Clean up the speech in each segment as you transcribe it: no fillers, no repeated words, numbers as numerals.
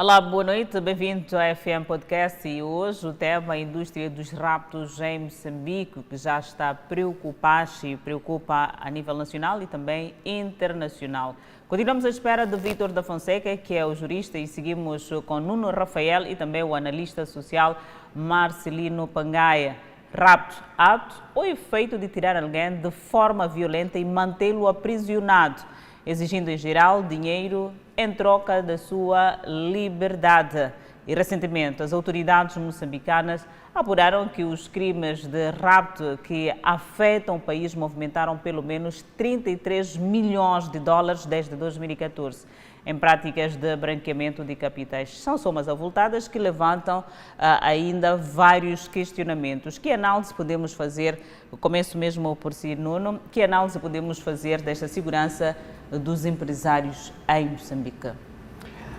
Olá, boa noite, bem-vindo ao FM Podcast e hoje o tema é a indústria dos raptos em Moçambique, que já está a preocupar e preocupa a nível nacional e também internacional. Continuamos à espera de Vítor da Fonseca, que é o jurista, e seguimos com Nuno Rafael e também o analista social Marcelino Pangaia. Rapto, ato ou efeito de tirar alguém de forma violenta e mantê-lo aprisionado, exigindo em geral dinheiro em troca da sua liberdade. E recentemente as autoridades moçambicanas apuraram que os crimes de rapto que afetam o país movimentaram pelo menos 33 milhões de dólares desde 2014 em práticas de branqueamento de capitais. São somas avultadas que levantam ainda vários questionamentos. Que análise podemos fazer, começo mesmo por si, Nuno, que análise podemos fazer desta segurança dos empresários em Moçambique?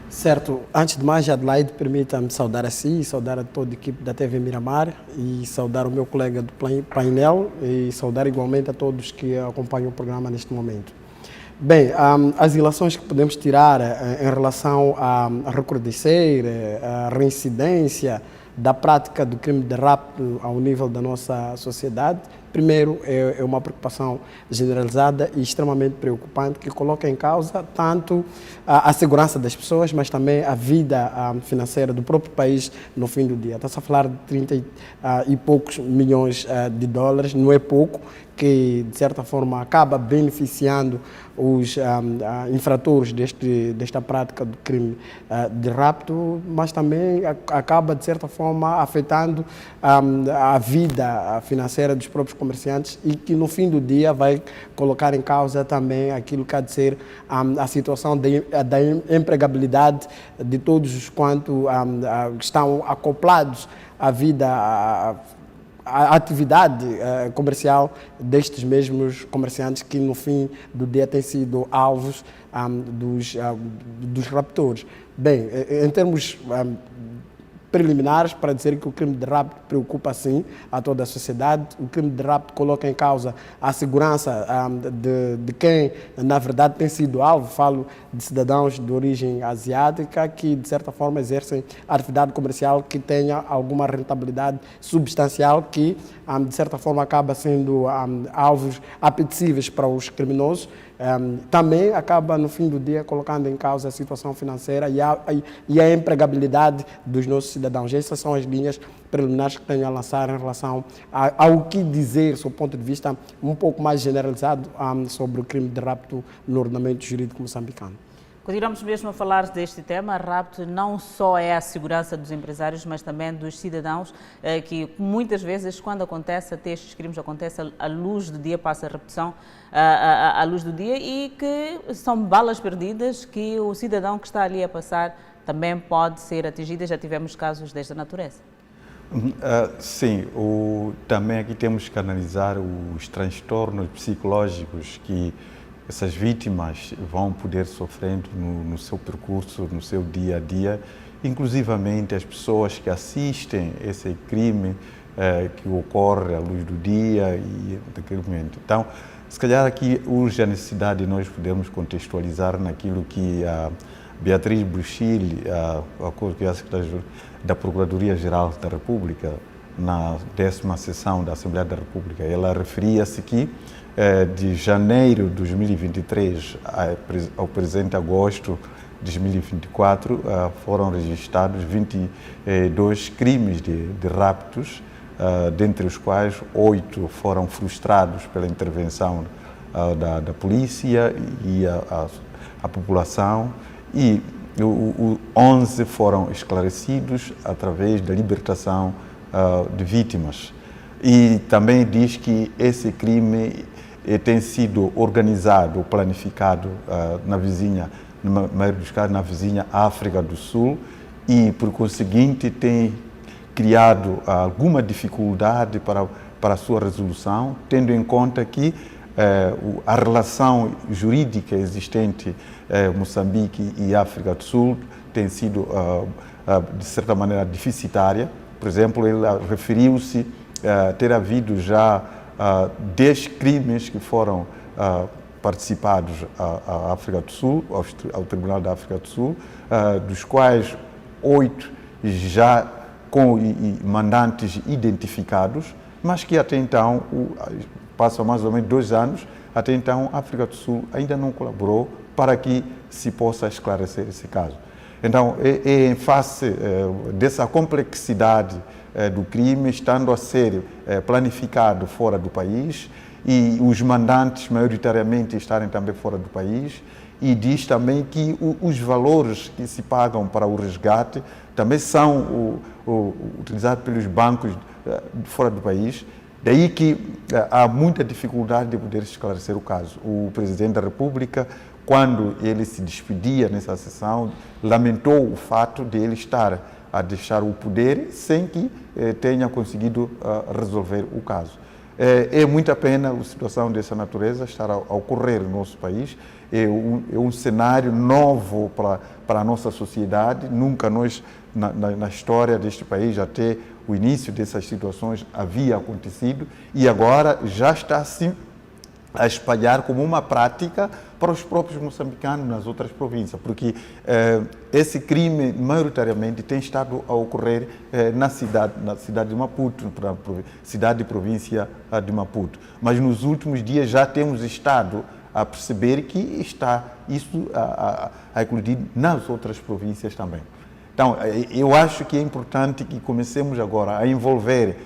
Certo. Antes de mais, Adelaide, permita-me saudar a si, saudar a toda a equipe da TV Miramar e saudar o meu colega do painel e saudar igualmente a todos que acompanham o programa neste momento. Bem, as ilações que podemos tirar em relação a recrudescer, a reincidência da prática do crime de rapto ao nível da nossa sociedade, primeiro, é uma preocupação generalizada e extremamente preocupante que coloca em causa tanto a segurança das pessoas, mas também a vida financeira do próprio país no fim do dia. Está-se a falar de 30 e poucos milhões de dólares, não é pouco, que de certa forma acaba beneficiando os infratores desta prática do crime de rapto, mas também acaba de certa forma afetando a vida financeira dos próprios comerciantes e que no fim do dia vai colocar em causa também aquilo que há de ser a situação da empregabilidade de todos os quantos estão acoplados à vida a atividade comercial destes mesmos comerciantes que no fim do dia têm sido alvos dos raptores. Bem, em termos preliminares, para dizer que o crime de rapto preocupa sim a toda a sociedade, o crime de rapto coloca em causa a segurança de quem na verdade tem sido alvo, falo de cidadãos de origem asiática que de certa forma exercem atividade comercial que tenha alguma rentabilidade substancial que de certa forma acaba sendo alvos apetecíveis para os criminosos. Também acaba no fim do dia colocando em causa a situação financeira e a empregabilidade dos nossos cidadãos. Essas são as linhas preliminares que tenho a lançar em relação ao que dizer, sob o ponto de vista um pouco mais generalizado sobre o crime de rapto no ordenamento jurídico moçambicano. Continuamos mesmo a falar deste tema. Rapto não só é a segurança dos empresários, mas também dos cidadãos, que muitas vezes, quando acontece, até estes crimes acontecem à luz do dia, passa a repetição à luz do dia, e que são balas perdidas que o cidadão que está ali a passar também pode ser atingido. Já tivemos casos desta natureza. Sim, também aqui temos que analisar os transtornos psicológicos que essas vítimas vão poder sofrendo no seu percurso, no seu dia a dia, inclusivamente as pessoas que assistem esse crime que ocorre à luz do dia e daquele momento. Então, se calhar aqui urge a necessidade de nós podermos contextualizar naquilo que a Beatriz Bruchilli, a secretária da Procuradoria-Geral da República, na 10ª sessão da Assembleia da República, ela referia-se que de janeiro de 2023 ao presente agosto de 2024 foram registrados 22 crimes de raptos, dentre os quais 8 foram frustrados pela intervenção da polícia e a população e 11 foram esclarecidos através da libertação de vítimas. E também diz que esse crime tem sido organizado, planificado na maioria dos casos, na vizinha África do Sul e, por conseguinte, tem criado alguma dificuldade para a sua resolução, tendo em conta que a relação jurídica existente Moçambique e África do Sul tem sido, de certa maneira, deficitária. Por exemplo, ele referiu-se ter havido já 10 crimes que foram participados à África do Sul, ao Tribunal da África do Sul, dos quais 8 já com mandantes identificados, mas que até então, passam mais ou menos 2 anos, até então a África do Sul ainda não colaborou para que se possa esclarecer esse caso. Então, em face dessa complexidade do crime, estando a ser planificado fora do país, e os mandantes maioritariamente estarem também fora do país, e diz também que os valores que se pagam para o resgate também são utilizados pelos bancos fora do país. Daí que há muita dificuldade de poder esclarecer o caso. O Presidente da República, quando ele se despedia nessa sessão, lamentou o fato de ele estar a deixar o poder sem que tenha conseguido resolver o caso. É muita pena a situação dessa natureza estar a ocorrer no nosso país. É um cenário novo para a nossa sociedade. Nunca nós, na história deste país, até o início dessas situações, havia acontecido, e agora já está assim a espalhar como uma prática para os próprios moçambicanos nas outras províncias, porque esse crime maioritariamente tem estado a ocorrer na cidade de Maputo, cidade e província de Maputo. Mas nos últimos dias já temos estado a perceber que está isso a eclodir nas outras províncias também. Então, eu acho que é importante que comecemos agora a envolver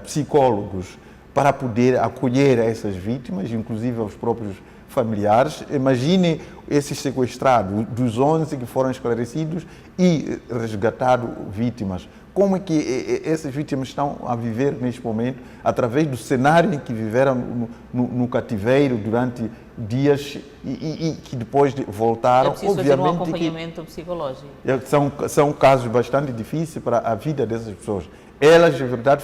psicólogos para poder acolher essas vítimas, inclusive aos próprios familiares. Imagine esses sequestrados, dos 11 que foram esclarecidos e resgatados vítimas. Como é que essas vítimas estão a viver neste momento, através do cenário em que viveram no cativeiro durante dias e que depois voltaram? É preciso fazer um acompanhamento psicológico. São casos bastante difíceis para a vida dessas pessoas. Elas, de verdade,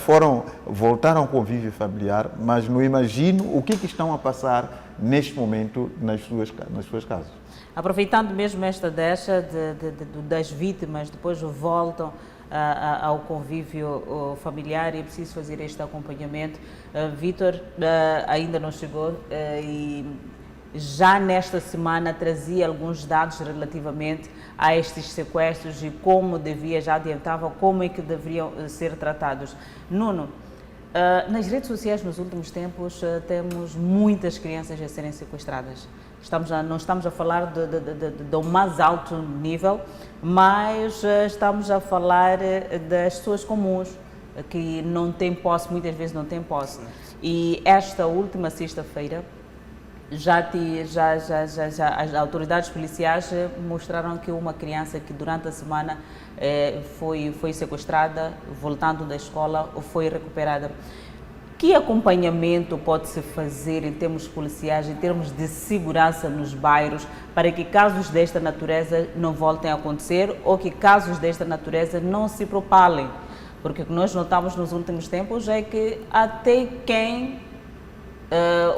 voltaram ao convívio familiar, mas não imagino o que estão a passar neste momento nas suas casas. Aproveitando mesmo esta deixa das vítimas, depois voltam ao convívio familiar, e é preciso fazer este acompanhamento. Vítor ainda não chegou e já nesta semana trazia alguns dados relativamente a estes sequestros e como já adiantava como é que deveriam ser tratados. Nuno, nas redes sociais nos últimos tempos temos muitas crianças a serem sequestradas. Não estamos a falar do mais alto nível, mas estamos a falar das pessoas comuns que não têm posse, muitas vezes não têm posse. E esta última sexta-feira, as autoridades policiais mostraram que uma criança que durante a semana foi sequestrada, voltando da escola, foi recuperada. Que acompanhamento pode-se fazer em termos policiais, em termos de segurança nos bairros, para que casos desta natureza não voltem a acontecer ou que casos desta natureza não se propalem? Porque o que nós notamos nos últimos tempos é que até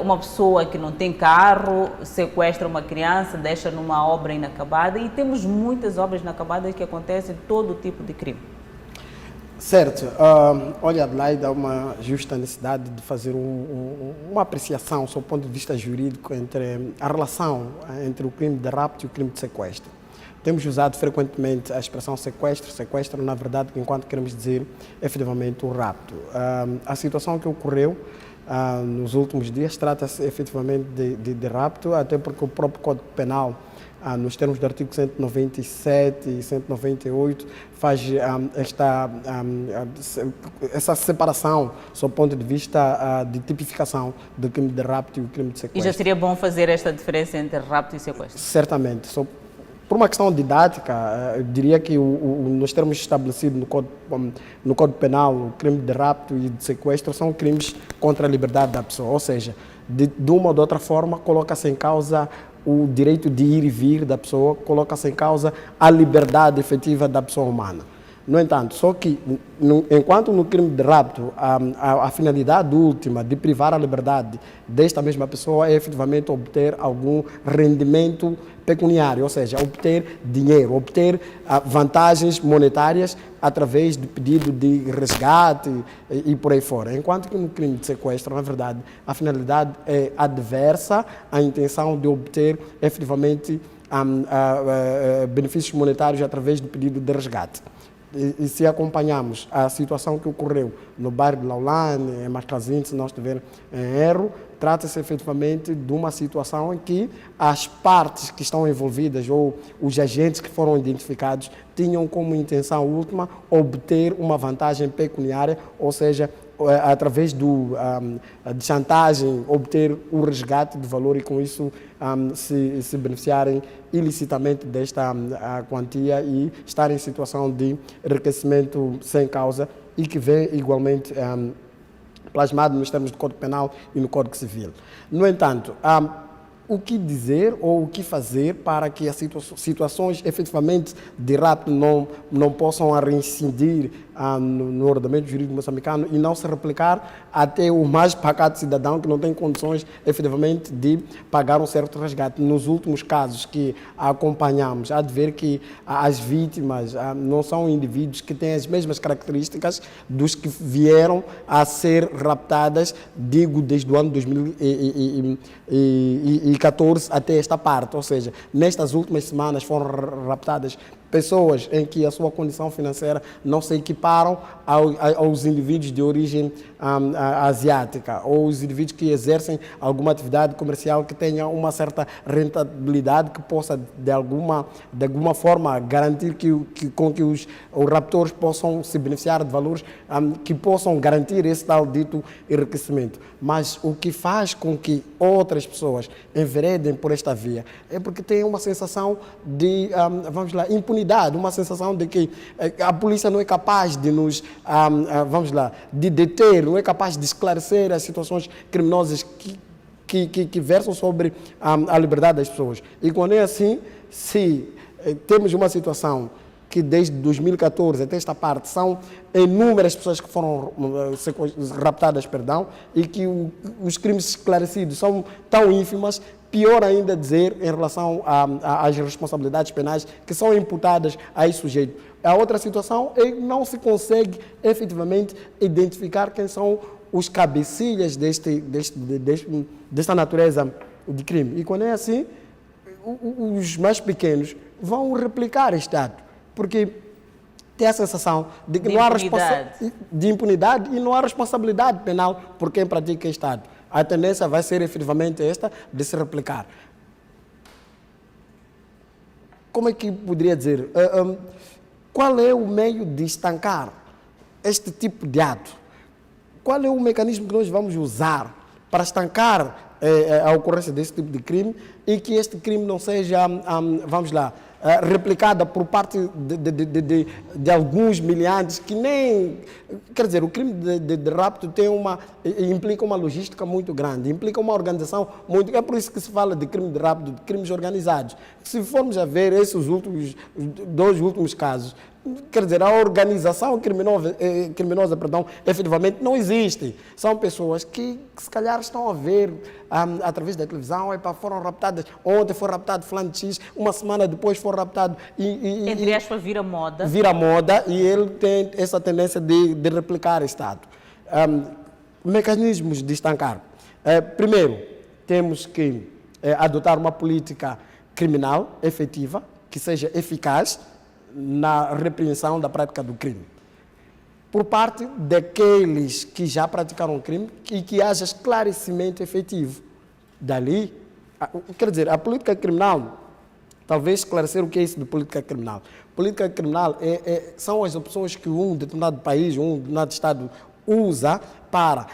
uma pessoa que não tem carro sequestra uma criança, deixa numa obra inacabada, e temos muitas obras inacabadas que acontecem todo tipo de crime. Certo. Olha, Adelaide, há uma justa necessidade de fazer uma apreciação, sob o ponto de vista jurídico, entre a relação entre o crime de rapto e o crime de sequestro. Temos usado frequentemente a expressão sequestro, na verdade, enquanto queremos dizer efetivamente o rapto. A situação que ocorreu nos últimos dias trata-se efetivamente de rapto, até porque o próprio Código Penal, nos termos do artigo 197 e 198, faz essa separação, sob o ponto de vista de tipificação do crime de rapto e o crime de sequestro. E já seria bom fazer esta diferença entre rapto e sequestro? Certamente. Por uma questão didática, eu diria que nos termos estabelecidos no Código Penal, o crime de rapto e de sequestro são crimes contra a liberdade da pessoa, ou seja, de uma ou de outra forma coloca-se em causa o direito de ir e vir da pessoa, coloca-se em causa a liberdade efetiva da pessoa humana. No entanto, só que enquanto no crime de rapto a finalidade última de privar a liberdade desta mesma pessoa é efetivamente obter algum rendimento pecuniário, ou seja, obter dinheiro, obter vantagens monetárias através do pedido de resgate e por aí fora. Enquanto que no crime de sequestro, na verdade, a finalidade é adversa à intenção de obter efetivamente benefícios monetários através do pedido de resgate. E se acompanhamos a situação que ocorreu no bairro de Laulane, em Mascazinde, se não estiver em erro, trata-se efetivamente de uma situação em que as partes que estão envolvidas ou os agentes que foram identificados tinham como intenção última obter uma vantagem pecuniária, ou seja, através de chantagem, obter o resgate de valor e com isso se beneficiarem ilicitamente desta quantia e estar em situação de enriquecimento sem causa e que vem igualmente plasmado nos termos do Código Penal e no Código Civil. No entanto, o que dizer ou o que fazer para que as situações efetivamente de rapto não possam reincidir no ordenamento jurídico moçambicano e não se replicar até o mais pacato cidadão que não tem condições efetivamente de pagar um certo resgate. Nos últimos casos que acompanhamos, há de ver que as vítimas não são indivíduos que têm as mesmas características dos que vieram a ser raptadas, digo, desde o ano 2014 até esta parte, ou seja, nestas últimas semanas foram raptadas pessoas em que a sua condição financeira não se equiparam aos indivíduos de origem asiática ou os indivíduos que exercem alguma atividade comercial que tenha uma certa rentabilidade que possa de alguma forma garantir com que os raptores possam se beneficiar de valores que possam garantir esse tal dito enriquecimento. Mas o que faz com que outras pessoas enveredem por esta via é porque têm uma sensação de, impunidade, uma sensação de que a polícia não é capaz de nos, de deter, não é capaz de esclarecer as situações criminosas que versam sobre a liberdade das pessoas. E quando é assim, se temos uma situação que desde 2014 até esta parte são inúmeras pessoas que foram raptadas, e que os crimes esclarecidos são tão ínfimas, pior ainda dizer em relação às responsabilidades penais que são imputadas a esse sujeito. A outra situação é que não se consegue efetivamente identificar quem são os cabecilhas desta natureza de crime. E quando é assim, os mais pequenos vão replicar este ato, porque tem a sensação de que não há de impunidade e não há responsabilidade penal por quem pratica este ato. A tendência vai ser efetivamente esta de se replicar. Como é que poderia dizer? Qual é o meio de estancar este tipo de ato? Qual é o mecanismo que nós vamos usar para estancar a ocorrência desse tipo de crime e que este crime não seja, replicada por parte de alguns miliantes que nem... Quer dizer, o crime de rapto implica uma logística muito grande, implica uma organização muito... É por isso que se fala de crime de rapto, de crimes organizados. Se formos a ver esses dois últimos casos, quer dizer, a organização criminosa, efetivamente não existe. São pessoas que se calhar estão a ver através da televisão, foram raptadas, ontem foi raptado fulano de X, uma semana depois foi raptado. Entre aspas, vira moda. Vira moda e ele tem essa tendência de replicar este ato. Mecanismos de estancar. Primeiro, temos que adotar uma política criminal efetiva, que seja eficaz na repreensão da prática do crime, por parte daqueles que já praticaram o crime e que haja esclarecimento efetivo. Dali, quer dizer, a política criminal, talvez esclarecer o que é isso de política criminal. Política criminal são as opções que um determinado país, um determinado Estado usa para,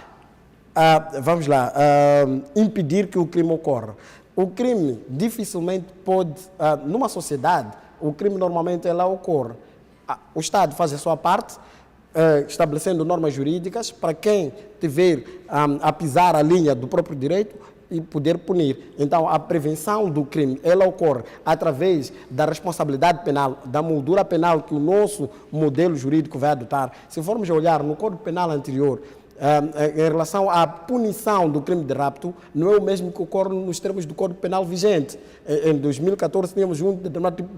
impedir que o crime ocorra. O crime dificilmente pode, numa sociedade, o crime normalmente ela ocorre. O Estado faz a sua parte, estabelecendo normas jurídicas para quem tiver a pisar a linha do próprio direito e poder punir. Então, a prevenção do crime, ela ocorre através da responsabilidade penal, da moldura penal que o nosso modelo jurídico vai adotar. Se formos olhar no Código Penal anterior, em relação à punição do crime de rapto, não é o mesmo que ocorre nos termos do Código Penal vigente. Em 2014 tínhamos um determinado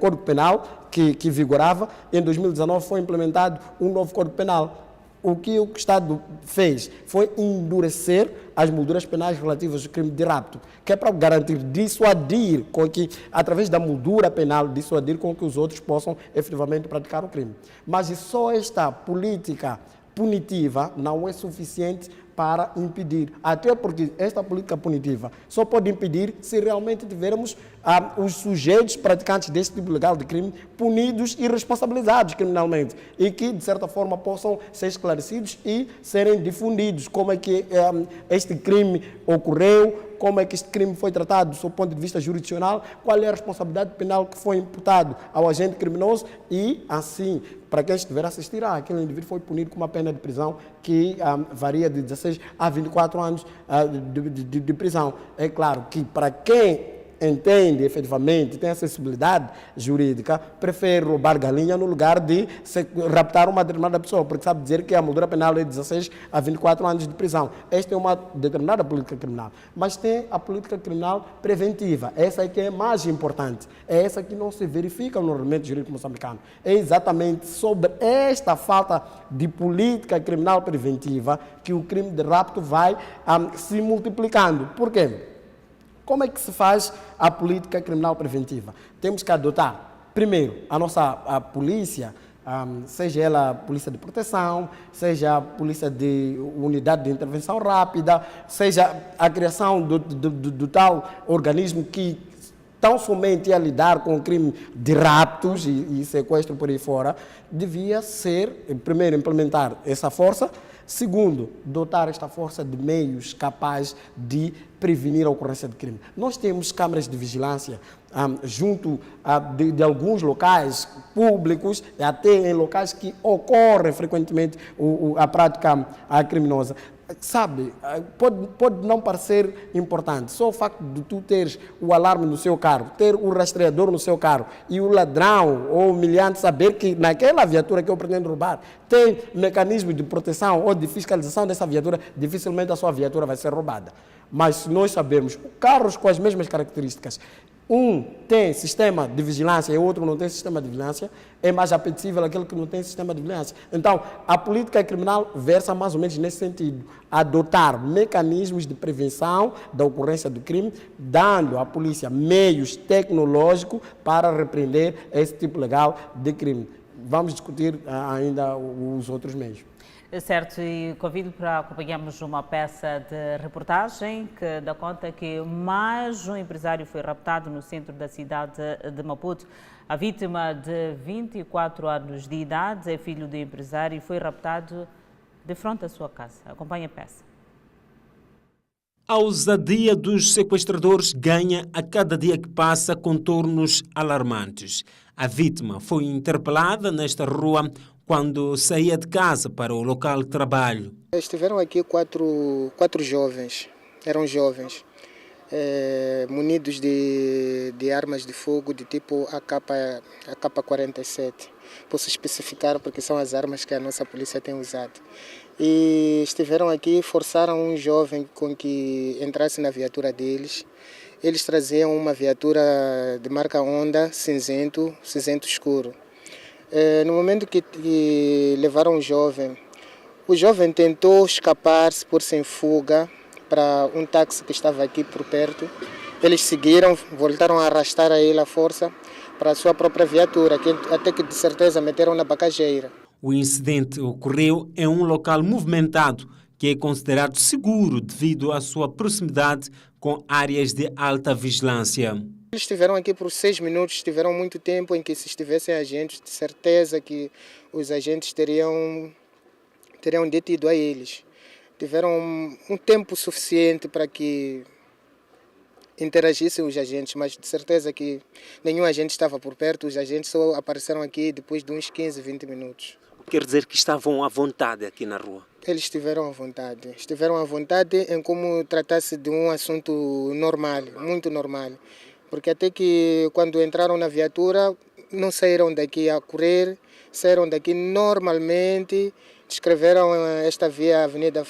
Código Penal que vigorava, em 2019 foi implementado um novo Código Penal. o que o Estado fez foi endurecer as molduras penais relativas ao crime de rapto, que é para garantir, dissuadir, com que, através da moldura penal, dissuadir com que os outros possam efetivamente praticar o crime. Mas só esta política punitiva não é suficiente para impedir, até porque esta política punitiva só pode impedir se realmente tivermos os sujeitos praticantes deste tipo legal de crime punidos e responsabilizados criminalmente e que, de certa forma, possam ser esclarecidos e serem difundidos como é que este crime ocorreu, como é que este crime foi tratado do seu ponto de vista jurisdicional, qual é a responsabilidade penal que foi imputado ao agente criminoso e, assim, para quem estiver a assistir, aquele indivíduo foi punido com uma pena de prisão que varia de 16 a 24 anos de prisão. É claro que para quem entende efetivamente, tem acessibilidade jurídica, prefere roubar galinha no lugar de raptar uma determinada pessoa, porque sabe dizer que a moldura penal é de 16 a 24 anos de prisão. Esta é uma determinada política criminal. Mas tem a política criminal preventiva. Essa é que é mais importante. É essa que não se verifica no ordenamento jurídico moçambicano. É exatamente sobre esta falta de política criminal preventiva que o crime de rapto vai se multiplicando. Por quê? Como é que se faz a política criminal preventiva? Temos que adotar, primeiro, a polícia, seja ela polícia de proteção, seja a polícia de unidade de intervenção rápida, seja a criação do tal organismo que tão somente a lidar com o crime de raptos e sequestro por aí fora, devia ser, primeiro, implementar essa força. Segundo, dotar esta força de meios capazes de prevenir a ocorrência de crime. Nós temos câmaras de vigilância junto de alguns locais públicos, até em locais que ocorre frequentemente a prática criminosa. Sabe, pode não parecer importante, só o facto de tu teres o alarme no seu carro, ter o rastreador no seu carro e o ladrão ou o humilhante saber que naquela viatura que eu pretendo roubar tem mecanismo de proteção ou de fiscalização dessa viatura, dificilmente a sua viatura vai ser roubada. Mas se nós sabermos, carros com as mesmas características, um tem sistema de vigilância e o outro não tem sistema de vigilância, é mais apetecível aquele que não tem sistema de vigilância. Então, a política criminal versa mais ou menos nesse sentido, adotar mecanismos de prevenção da ocorrência do crime, dando à polícia meios tecnológicos para repreender esse tipo legal de crime. Vamos discutir ainda os outros meios. Certo, e convido para acompanharmos uma peça de reportagem que dá conta que mais um empresário foi raptado no centro da cidade de Maputo. A vítima, de 24 anos de idade, é filho do empresário e foi raptado de frente à sua casa. Acompanhe a peça. A ousadia dos sequestradores ganha a cada dia que passa contornos alarmantes. A vítima foi interpelada nesta rua quando saía de casa para o local de trabalho. Estiveram aqui quatro jovens, eram jovens, munidos de armas de fogo de tipo AK-47. Posso especificar porque são as armas que a nossa polícia tem usado. E estiveram aqui, forçaram um jovem com que entrasse na viatura deles. Eles traziam uma viatura de marca Honda, cinzento escuro. No momento que levaram o jovem tentou escapar-se, pôr-se em fuga para um táxi que estava aqui por perto. Eles seguiram, voltaram a arrastar a ele à força para a sua própria viatura, até que de certeza meteram na bagageira. O incidente ocorreu em um local movimentado, que é considerado seguro devido à sua proximidade com áreas de alta vigilância. Eles estiveram aqui por 6 minutos, estiveram muito tempo em que se estivessem agentes, de certeza que os agentes teriam detido a eles. Tiveram um tempo suficiente para que interagissem os agentes, mas de certeza que nenhum agente estava por perto, os agentes só apareceram aqui depois de uns 15, 20 minutos. Quer dizer que estavam à vontade aqui na rua? Eles estiveram à vontade em como tratasse de um assunto normal, muito normal. Porque até que quando entraram na viatura, não saíram daqui a correr, saíram daqui normalmente, descreveram esta via, a Avenida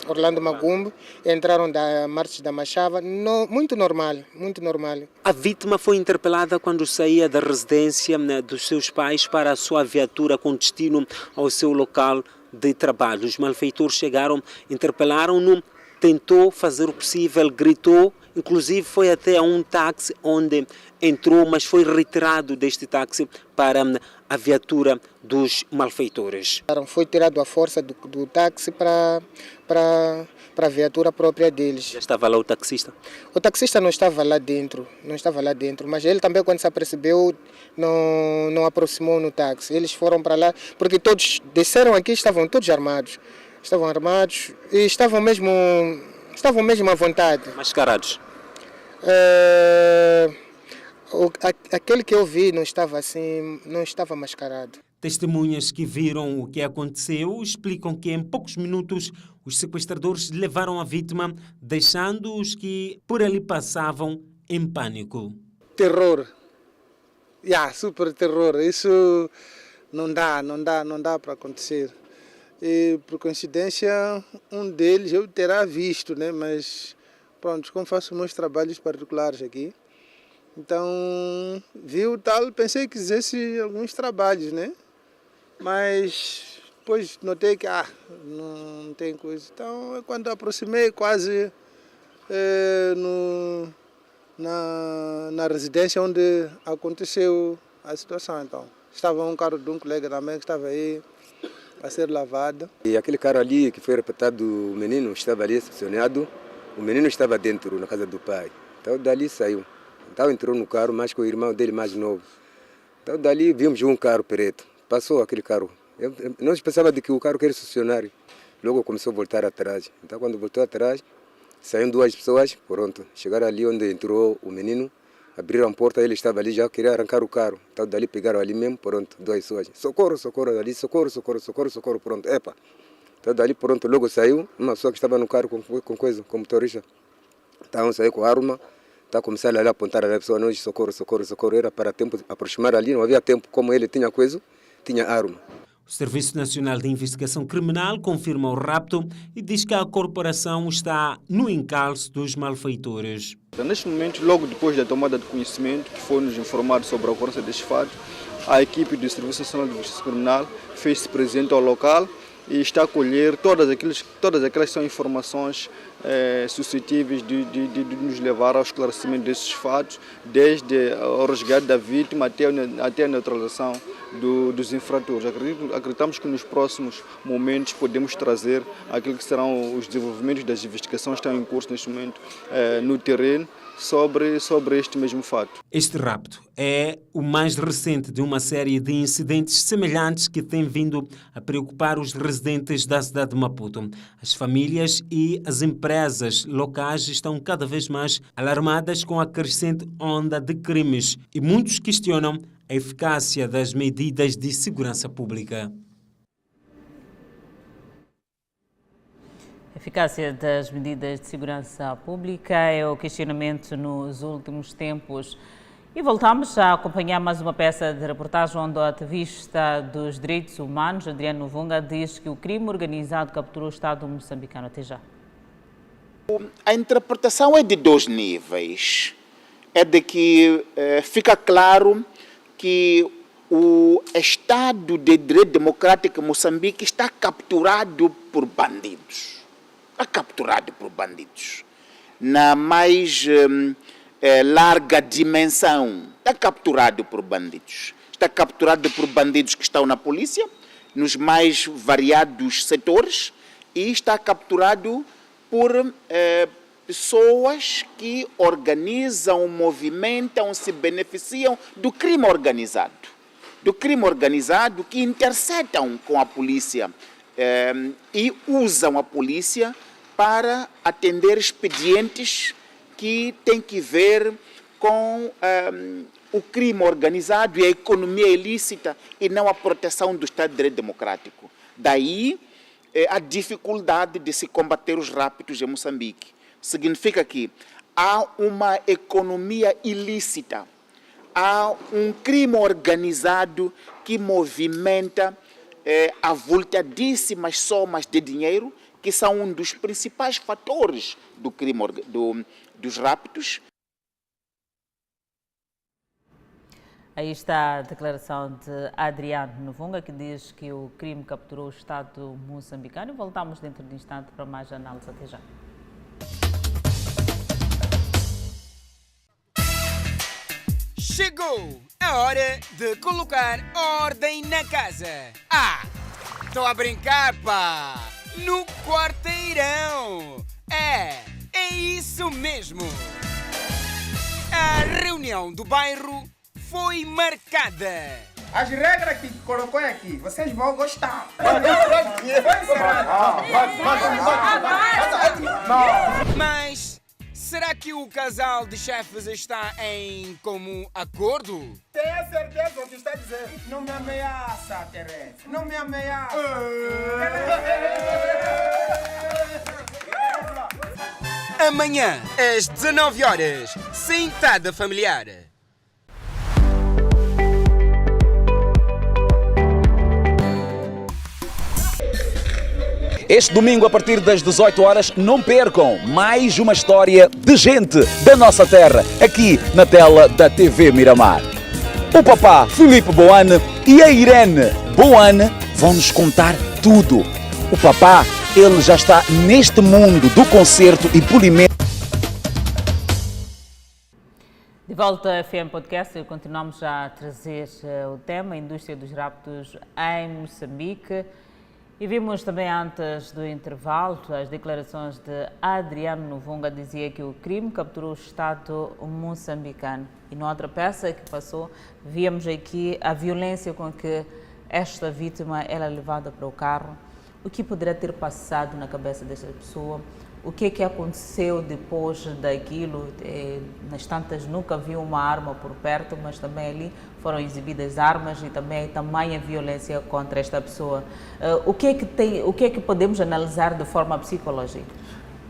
Orlando Magumbe, entraram da Marques da Machava, muito normal, muito normal. A vítima foi interpelada quando saía da residência dos seus pais para a sua viatura com destino ao seu local de trabalho. Os malfeitores chegaram, interpelaram-no, tentou fazer o possível, gritou, inclusive foi até a um táxi onde entrou, mas foi retirado deste táxi para a viatura dos malfeitores. Foi tirado à força do táxi para a viatura própria deles. Já estava lá o taxista? O taxista não estava lá dentro, mas ele também, quando se apercebeu, não aproximou no táxi. Eles foram para lá, porque todos desceram aqui, estavam todos armados. Estavam armados e estavam mesmo à vontade. Mascarados? Aquele que eu vi não estava assim, não estava mascarado. Testemunhas que viram o que aconteceu explicam que em poucos minutos os sequestradores levaram a vítima, deixando os que por ali passavam em pânico. Terror. Super terror. Isso não dá para acontecer. E, por coincidência, um deles eu terá visto, né? Mas, pronto, como faço meus trabalhos particulares aqui, então, viu tal, pensei que fizesse alguns trabalhos, né? Mas, depois notei que, não tem coisa. Então, quando aproximei quase na residência onde aconteceu a situação, então. Estava um carro de um colega também que estava aí a ser lavado. E aquele carro ali que foi reportado, o menino estava ali estacionado, o menino estava dentro, na casa do pai. Então dali saiu. Então entrou no carro, mas com o irmão dele mais novo. Então dali vimos um carro preto. Passou aquele carro. Nós pensávamos que o carro era estacionário. Logo começou a voltar atrás. Então quando voltou atrás, saíram duas pessoas, pronto. Chegaram ali onde entrou o menino. Abriram a porta, ele estava ali, já queria arrancar o carro. Então dali pegaram ali mesmo, pronto, duas pessoas. Socorro, ali, socorro, pronto, epa. Então dali pronto, logo saiu, uma pessoa que estava no carro com motorista. Então saiu com a arma, então começaram a apontar a pessoa, não, socorro, era para tempo aproximar ali, não havia tempo, como ele tinha coisa, tinha arma. O Serviço Nacional de Investigação Criminal confirma o rapto e diz que a corporação está no encalço dos malfeitores. Neste momento, logo depois da tomada de conhecimento, que foi nos informado sobre a ocorrência deste fato, a equipe do Serviço Nacional de Investigação Criminal fez-se presente ao local e está a colher todas aquelas são informações suscetíveis de nos levar ao esclarecimento desses fatos, desde o resgate da vítima até a neutralização dos infratores. Acreditamos que nos próximos momentos podemos trazer aquilo que serão os desenvolvimentos das investigações que estão em curso neste momento no terreno sobre este mesmo fato. Este rapto é o mais recente de uma série de incidentes semelhantes que têm vindo a preocupar os residentes da cidade de Maputo. As famílias e as empresas locais estão cada vez mais alarmadas com a crescente onda de crimes e muitos questionam a eficácia das medidas de segurança pública. A eficácia das medidas de segurança pública é o questionamento nos últimos tempos. E voltamos a acompanhar mais uma peça de reportagem onde o ativista dos direitos humanos, Adriano Vunga, diz que o crime organizado capturou o Estado moçambicano. Até já. A interpretação é de dois níveis. É de que fica claro que o Estado de Direito Democrático de Moçambique está capturado por bandidos. Na mais larga dimensão, está capturado por bandidos. Está capturado por bandidos que estão na polícia, nos mais variados setores, e está capturado por pessoas que organizam, movimentam, se beneficiam do crime organizado. Que interceptam com a polícia e usam a polícia para atender expedientes que têm que ver com o crime organizado e a economia ilícita e não a proteção do Estado de Direito Democrático. Daí a dificuldade de se combater os raptos em Moçambique. Significa que há uma economia ilícita, há um crime organizado que movimenta avultadíssimas somas de dinheiro, que são um dos principais fatores do crime dos raptos. Aí está a declaração de Adriano Novunga, que diz que o crime capturou o Estado moçambicano. E voltamos dentro de instante para mais análise. Até já. Chegou a hora de colocar ordem na casa. Estou a brincar, pá! No quarteirão! É isso mesmo! A reunião do bairro foi marcada. As regras que colocou aqui, vocês vão gostar. Mas será que o casal de chefes está em comum acordo? Tenha certeza do que está dizendo. Não me ameaça, Teresa. Não me ameaça. Amanhã, às 19 horas, sentada familiar. Este domingo, a partir das 18 horas, não percam mais uma história de gente da nossa terra, aqui na tela da TV Miramar. O papá Filipe Boane e a Irene Boane vão nos contar tudo. O papá, ele já está neste mundo do concerto e polimento. De volta ao FM Podcast, continuamos a trazer o tema Indústria dos Raptos em Moçambique. E vimos também antes do intervalo as declarações de Adriano Novunga, dizia que o crime capturou o Estado moçambicano. E na outra peça que passou, víamos aqui a violência com que esta vítima era levada para o carro. O que poderia ter passado na cabeça desta pessoa? O que é que aconteceu depois daquilo? Nas tantas nunca vi uma arma por perto, mas também ali foram exibidas armas e também tamanha violência contra esta pessoa. O que é que podemos analisar de forma psicológica?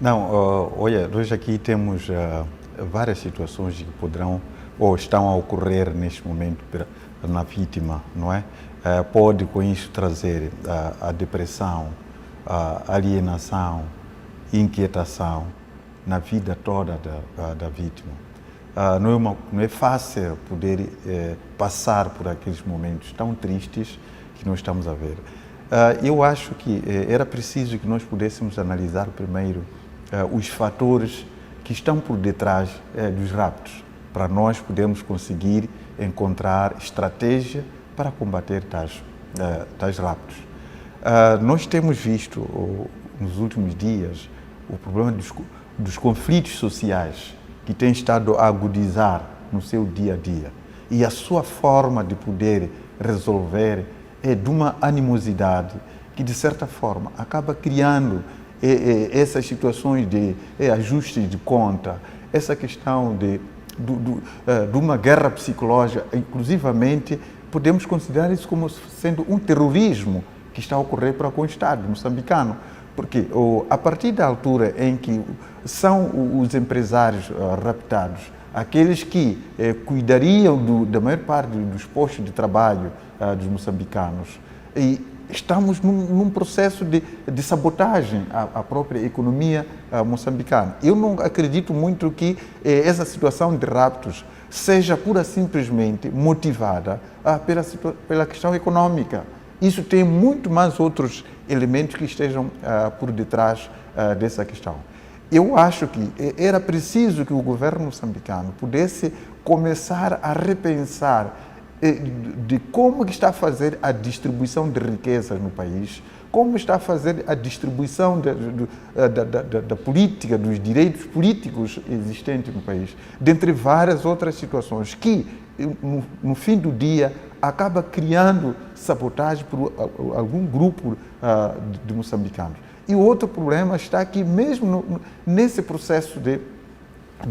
Não, olha, hoje aqui temos várias situações que poderão ou estão a ocorrer neste momento na vítima, não é? Pode com isso trazer a depressão, a alienação, inquietação na vida toda da vítima. Não é fácil poder passar por aqueles momentos tão tristes que nós estamos a ver. Eu acho que era preciso que nós pudéssemos analisar primeiro os fatores que estão por detrás dos raptos, para nós podermos conseguir encontrar estratégia para combater tais raptos. Nós temos visto nos últimos dias o problema dos conflitos sociais que tem estado a agudizar no seu dia a dia. E a sua forma de poder resolver é de uma animosidade que, de certa forma, acaba criando essas situações de ajustes de conta, essa questão de uma guerra psicológica. Inclusivamente, podemos considerar isso como sendo um terrorismo que está a ocorrer para com o Estado moçambicano. Porque a partir da altura em que são os empresários raptados, aqueles que cuidariam da maior parte dos postos de trabalho dos moçambicanos, e estamos num processo de sabotagem à própria economia moçambicana. Eu não acredito muito que essa situação de raptos seja pura simplesmente motivada pela questão econômica. Isso tem muito mais outros elementos que estejam por detrás dessa questão. Eu acho que era preciso que o governo moçambicano pudesse começar a repensar de como está a fazer a distribuição de riquezas no país, como está a fazer a distribuição da política, dos direitos políticos existentes no país, dentre várias outras situações que, no fim do dia, acaba criando sabotagem por algum grupo de moçambicanos. E o outro problema está que, mesmo nesse processo de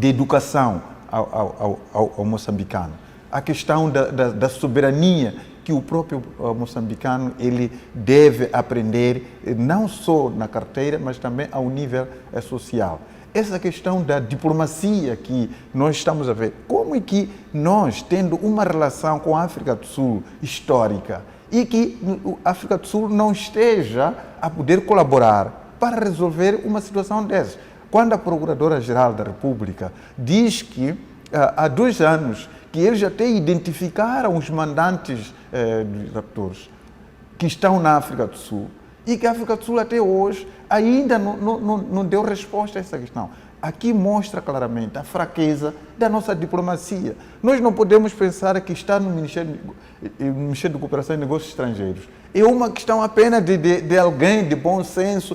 educação ao moçambicano, a questão da soberania que o próprio moçambicano ele deve aprender, não só na carteira, mas também ao nível social. Essa questão da diplomacia que nós estamos a ver, como é que nós, tendo uma relação com a África do Sul histórica, e que a África do Sul não esteja a poder colaborar para resolver uma situação dessas. Quando a Procuradora-Geral da República diz que há 2 anos que eles até identificaram os mandantes dos raptores que estão na África do Sul e que a África do Sul até hoje ainda não deu resposta a essa questão. Aqui mostra claramente a fraqueza da nossa diplomacia. Nós não podemos pensar que está no Ministério de Cooperação e Negócios Estrangeiros. É uma questão apenas de alguém de bom senso.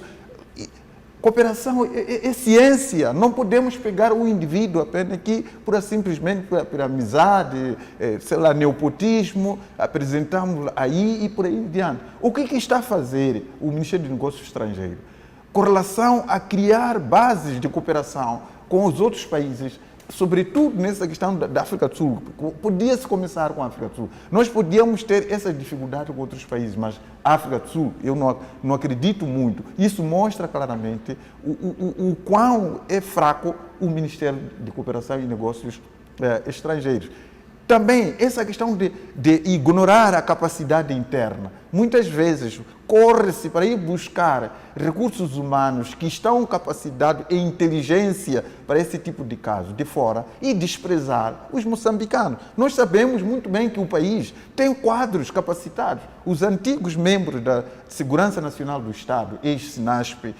Cooperação é ciência. Não podemos pegar o indivíduo apenas aqui simplesmente por amizade, sei lá, nepotismo, apresentamos aí e por aí em diante. O que está a fazer o Ministério de Negócios Estrangeiros? Com relação a criar bases de cooperação com os outros países, sobretudo nessa questão da África do Sul. Podia-se começar com a África do Sul. Nós podíamos ter essa dificuldade com outros países, mas a África do Sul, eu não acredito muito. Isso mostra claramente o quão é fraco o Ministério de Cooperação e Negócios Estrangeiros. Também essa questão de ignorar a capacidade interna. Muitas vezes corre-se para ir buscar recursos humanos que estão capacitados e inteligência para esse tipo de caso de fora e desprezar os moçambicanos. Nós sabemos muito bem que o país tem quadros capacitados. Os antigos membros da Segurança Nacional do Estado, ex-SNASP,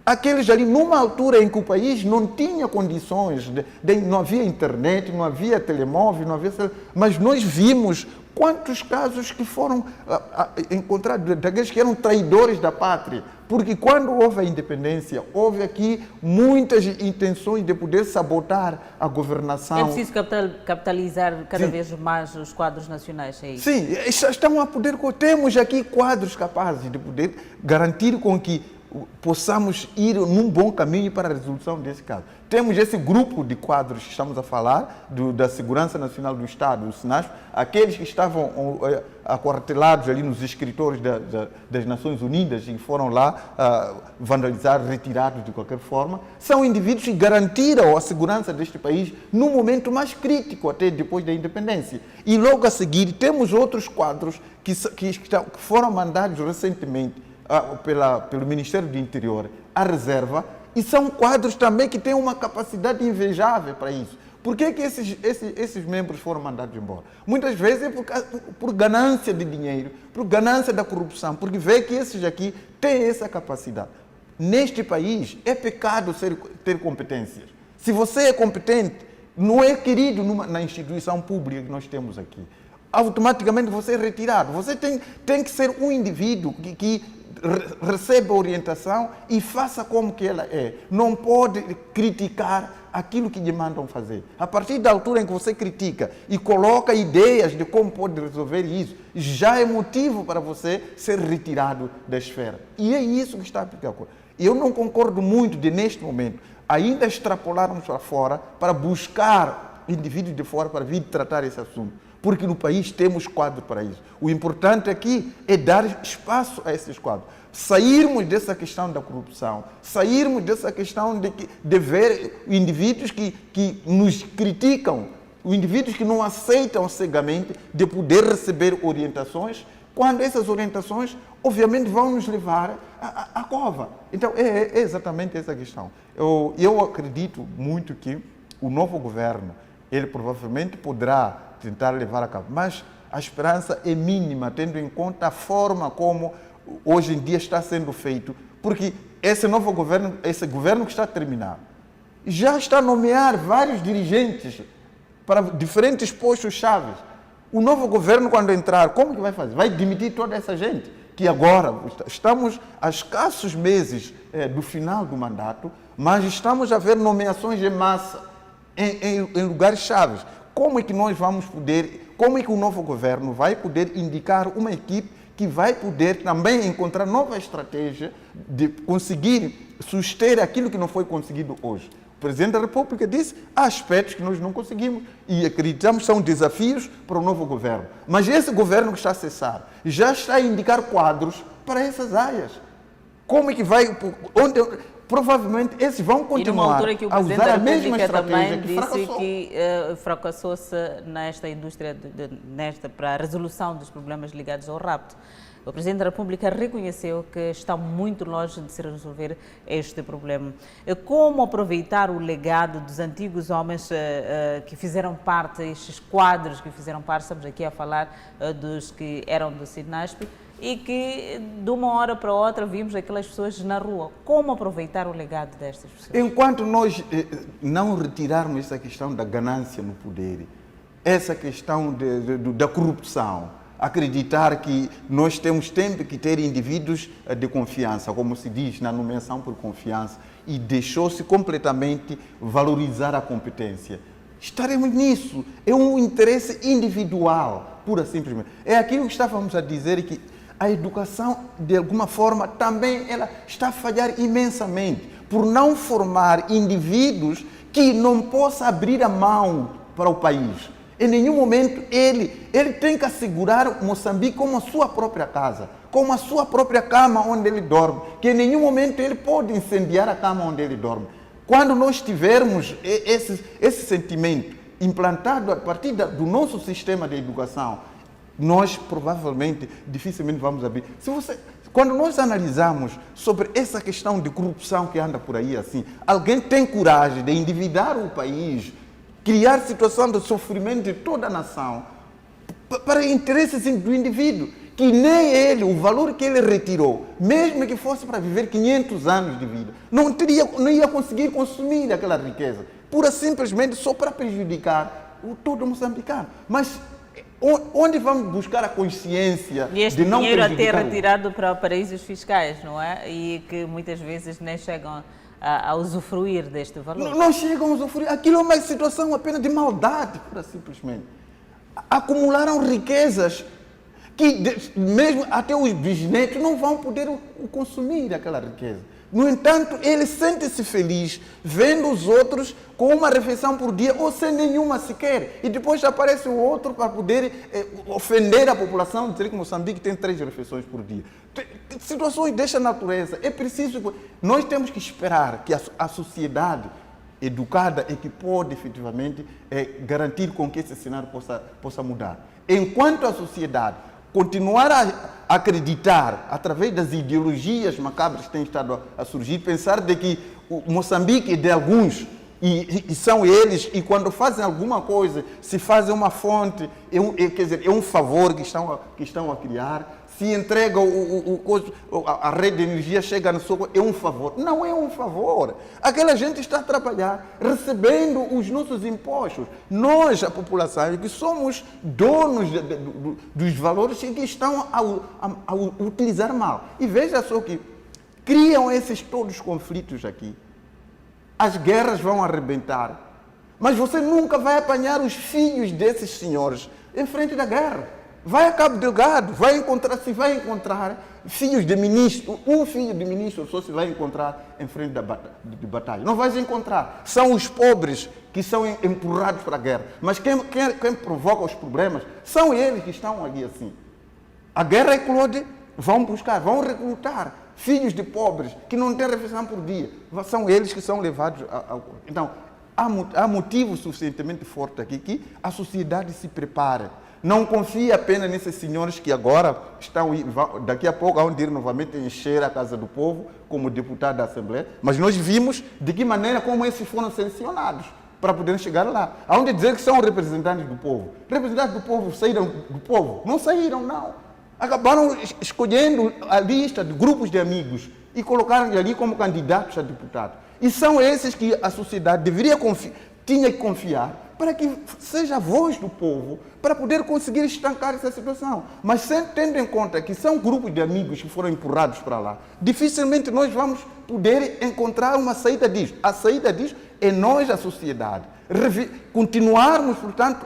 aqueles ali, numa altura em que o país não tinha condições, não havia internet, não havia telemóvel, mas nós vimos quantos casos que foram encontrados, daqueles que eram traidores da pátria. Porque quando houve a independência, houve aqui muitas intenções de poder sabotar a governação. É preciso capitalizar cada vez mais os quadros nacionais, é isso? Sim, estão a poder, temos aqui quadros capazes de poder garantir com que possamos ir num bom caminho para a resolução desse caso. Temos esse grupo de quadros que estamos a falar, da Segurança Nacional do Estado, o SNASP, aqueles que estavam aquartelados ali nos escritórios das Nações Unidas e foram lá vandalizar, retirados de qualquer forma, são indivíduos que garantiram a segurança deste país no momento mais crítico, até depois da independência. E logo a seguir temos outros quadros que foram mandados recentemente pelo Ministério do Interior, a reserva, e são quadros também que têm uma capacidade invejável para isso. Por que esses membros foram mandados embora? Muitas vezes é por ganância de dinheiro, por ganância da corrupção, porque vê que esses aqui têm essa capacidade. Neste país é pecado ter competências. Se você é competente, não é querido na instituição pública que nós temos aqui. Automaticamente você é retirado. Você tem que ser um indivíduo que receba orientação e faça como que ela é. Não pode criticar aquilo que lhe mandam fazer. A partir da altura em que você critica e coloca ideias de como pode resolver isso, já é motivo para você ser retirado da esfera. E é isso que está a aplicar. Eu não concordo muito neste momento, ainda extrapolarmos para fora para buscar indivíduos de fora para vir tratar esse assunto. Porque no país temos quadros para isso. O importante aqui é dar espaço a esses quadros. Sairmos dessa questão da corrupção, sairmos dessa questão de ver indivíduos que nos criticam, indivíduos que não aceitam cegamente de poder receber orientações, quando essas orientações, obviamente, vão nos levar à cova. Então, é exatamente essa questão. Eu acredito muito que o novo governo, ele provavelmente poderá tentar levar a cabo, mas a esperança é mínima, tendo em conta a forma como hoje em dia está sendo feito, porque esse novo governo, esse governo que está a terminar, já está a nomear vários dirigentes para diferentes postos-chave. O novo governo, quando entrar, como que vai fazer? Vai demitir toda essa gente, que agora estamos a escassos meses do final do mandato, mas estamos a ver nomeações em massa em lugares chaves. Como é que nós vamos poder, como é que o novo governo vai poder indicar uma equipe que vai poder também encontrar nova estratégia de conseguir suster aquilo que não foi conseguido hoje? O Presidente da República disse, há aspectos que nós não conseguimos e acreditamos que são desafios para o novo governo. Mas esse governo que está a cessar já está a indicar quadros para essas áreas. Como é que vai... Provavelmente esses vão continuar a usar a mesma estratégia que fracassou. Disse que fracassou-se nesta indústria, para a resolução dos problemas ligados ao rapto. O Presidente da República reconheceu que está muito longe de se resolver este problema. Como aproveitar o legado dos antigos homens que fizeram parte, estes quadros que fizeram parte, estamos aqui a falar dos que eram do SINASP, e que de uma hora para outra vimos aquelas pessoas na rua. Como aproveitar o legado destas pessoas? Enquanto nós não retirarmos essa questão da ganância no poder, essa questão da corrupção, acreditar que nós temos sempre que ter indivíduos de confiança, como se diz na nomeação por confiança, e deixou-se completamente valorizar a competência. Estaremos nisso. É um interesse individual, pura e simplesmente. É aquilo que estávamos a dizer, que a educação, de alguma forma, também ela está a falhar imensamente por não formar indivíduos que não possam abrir a mão para o país. Em nenhum momento ele tem que assegurar Moçambique como a sua própria casa, como a sua própria cama onde ele dorme, que em nenhum momento ele pode incendiar a cama onde ele dorme. Quando nós tivermos esse sentimento implantado a partir do nosso sistema de educação, nós provavelmente, dificilmente vamos abrir. Quando nós analisamos sobre essa questão de corrupção que anda por aí assim, alguém tem coragem de endividar o país, criar situação de sofrimento de toda a nação para interesses do indivíduo, que nem ele, o valor que ele retirou, mesmo que fosse para viver 500 anos de vida, não ia conseguir consumir aquela riqueza, pura simplesmente só para prejudicar todo moçambicano. Mas onde vamos buscar a consciência de não prejudicar? E este dinheiro até retirado para paraísos fiscais, não é? E que muitas vezes nem chegam a usufruir deste valor. Não chegam a usufruir. Aquilo é uma situação apenas de maldade, pura simplesmente. Acumularam riquezas que mesmo até os bisnetos não vão poder consumir aquela riqueza. No entanto, ele sente-se feliz vendo os outros com uma refeição por dia ou sem nenhuma sequer. E depois aparece o outro para poder ofender a população, dizer que Moçambique tem 3 refeições por dia. Situações desta natureza. É preciso... Nós temos que esperar que a sociedade educada é que pode efetivamente garantir com que esse cenário possa mudar. Enquanto a sociedade continuar a acreditar, através das ideologias macabras que têm estado a surgir, pensar de que o Moçambique é de alguns e são eles, e quando fazem alguma coisa, se fazem uma fonte, quer dizer, é um favor que estão a criar. Se entrega a rede de energia, chega no soco, é um favor. Não é um favor. Aquela gente está a trabalhar, recebendo os nossos impostos. Nós, a população, que somos donos dos valores que estão a utilizar mal. E veja só que criam todos os conflitos aqui. As guerras vão arrebentar. Mas você nunca vai apanhar os filhos desses senhores em frente da guerra. Vai a Cabo Delgado, se vai encontrar filhos de ministro, um filho de ministro só se vai encontrar em frente de batalha. Não vais encontrar. São os pobres que são empurrados para a guerra. Mas quem provoca os problemas são eles que estão ali assim. A guerra eclode, vão buscar, vão recrutar filhos de pobres que não têm refeição por dia. São eles que são levados Então, há motivo suficientemente forte aqui que a sociedade se prepare. Não confie apenas nesses senhores que agora daqui a pouco vão ir novamente encher a Casa do Povo como deputado da Assembleia, mas nós vimos de que maneira como esses foram selecionados para poderem chegar lá. Aonde dizer que são representantes do povo. Representantes do povo saíram do povo? Não saíram, não. Acabaram escolhendo a lista de grupos de amigos e colocaram ali como candidatos a deputado. E são esses que a sociedade tinha que confiar para que seja a voz do povo, para poder conseguir estancar essa situação. Mas tendo em conta que são grupos de amigos que foram empurrados para lá, dificilmente nós vamos poder encontrar uma saída disso. A saída disso é nós, a sociedade, continuarmos, portanto,